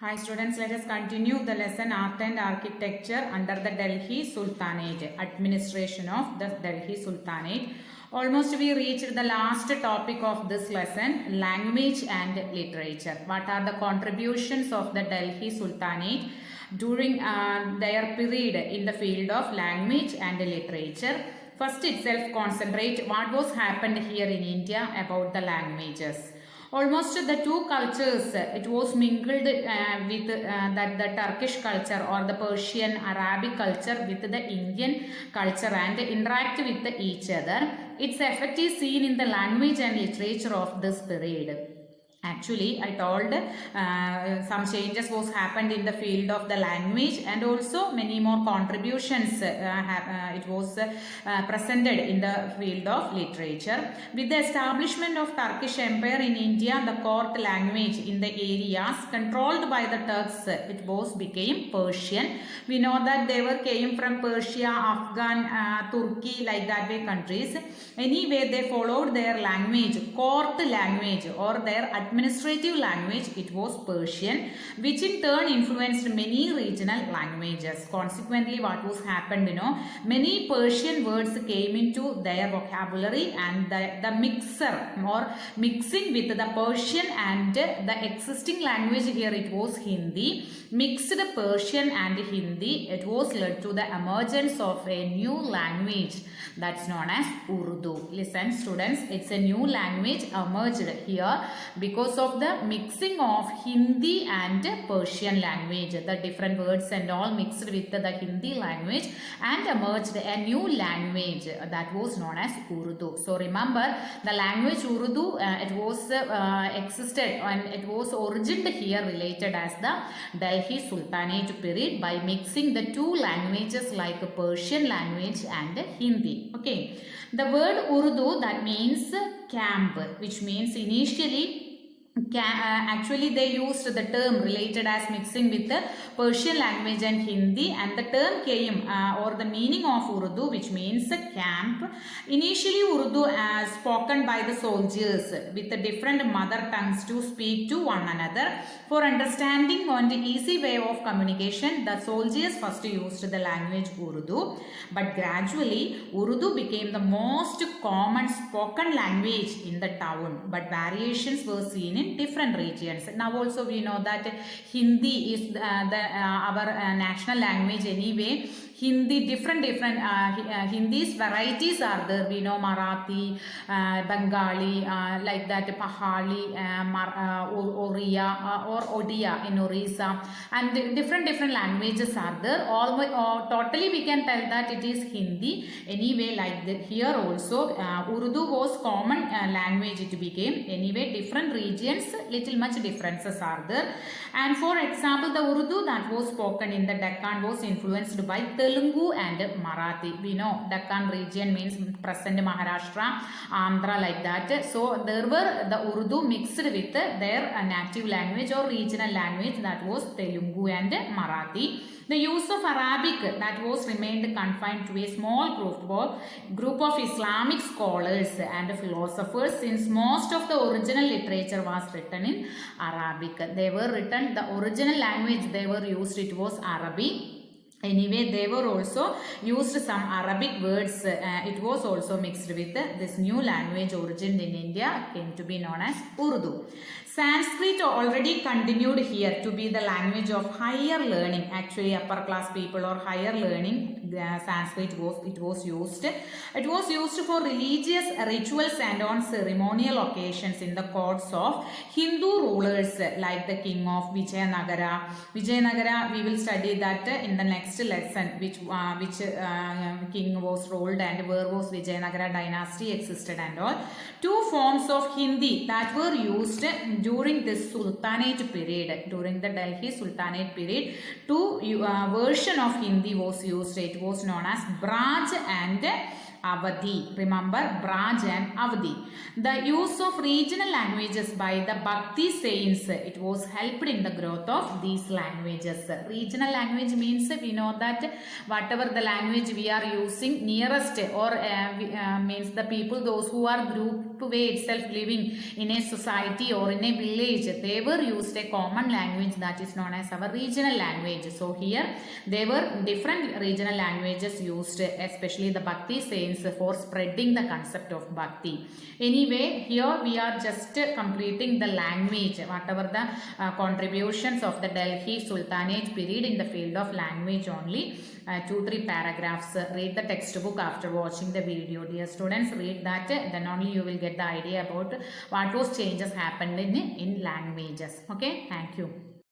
Hi students, let us continue the lesson Art and Architecture under the Delhi Sultanate, Administration of the Delhi Sultanate. Almost we reached the last topic of this lesson, language and literature. What are the contributions of the Delhi Sultanate during their period in the field of language and literature? First itself concentrate what was happened here in India about the languages. Almost the two cultures, it was mingled with the Turkish culture or the Persian Arabic culture with the Indian culture and interact with each other. Its effect is seen in the language and literature of this period. Actually, I told some changes was happened in the field of the language and also many more contributions it was presented in the field of literature. With the establishment of Turkish Empire in India, the court language in the areas controlled by the Turks, it was became Persian. We know that they were came from Persia, Afghan, Turkey, like that way countries. Anyway, they followed their language, court language or their administrative language, it was Persian, which in turn influenced many regional languages. Consequently, what was happened, many Persian words came into their vocabulary and the mixer or mixing with the Persian and the existing language here, it was Hindi. Mixed Persian and Hindi, it was led to the emergence of a new language that's known as Urdu. Listen students, it's a new language emerged here because of the mixing of Hindi and Persian language. The different words and all mixed with the Hindi language and emerged a new language that was known as Urdu. So remember, the language Urdu, it was existed and it was originated here related as the Delhi Sultanate period by mixing the two languages like Persian language and Hindi. Okay, the word Urdu, that means camp, which means initially actually they used the term related as mixing with the Persian language and Hindi, and the term came or the meaning of Urdu, which means camp. Initially Urdu spoken by the soldiers with the different mother tongues to speak to one another. For understanding and easy way of communication, the soldiers first used the language Urdu, but gradually Urdu became the most common spoken language in the town, but variations were seen in different regions. Now also we know that Hindi is our national language anyway. Hindi, different Hindi's varieties are there. We know Marathi, Bengali, like that Pahali, Oriya or Odia in Orissa, and different languages are there. Totally we can tell that it is Hindi. Anyway, like here also Urdu was common language it became. Anyway, different regions, little much differences are there. And for example, the Urdu that was spoken in the Deccan was influenced by Telugu and Marathi. We know Deccan region means present Maharashtra, Andhra, like that. So there were the Urdu mixed with their native language or regional language, that was Telugu and Marathi. The use of Arabic that was remained confined to a small group of Islamic scholars and philosophers, since most of the original literature was written in Arabic. They were written, the original language they were used, it was Arabic. Anyway, they were also used some Arabic words. It was also mixed with this new language origin in India, came to be known as Urdu. Sanskrit already continued here to be the language of higher learning. Actually, upper class people or higher learning, Sanskrit was used. It was used for religious rituals and on ceremonial occasions in the courts of Hindu rulers like the king of Vijayanagara. Vijayanagara, we will study that in the next lesson, which king was ruled and where was Vijayanagara dynasty existed and all. Two forms of Hindi that were used during this Sultanate period, during the Delhi Sultanate period. Two version of Hindi was used. It was known as Braj and Awadhi. Remember, Braj and Awadhi. The use of regional languages by the Bhakti saints, it was helped in the growth of these languages. Regional language means we know that whatever the language we are using nearest or means the people, those who are way itself living in a society or in a village, they were used a common language that is known as our regional language. So here there were different regional languages used, especially the Bhakti saints, for spreading the concept of Bhakti. Anyway, here we are just completing the language, whatever the contributions of the Delhi Sultanate period in the field of language only. 2-3 paragraphs. Read the textbook after watching the video. Dear students, read that, then only you will get the idea about what was changes happened in languages. Okay, thank you.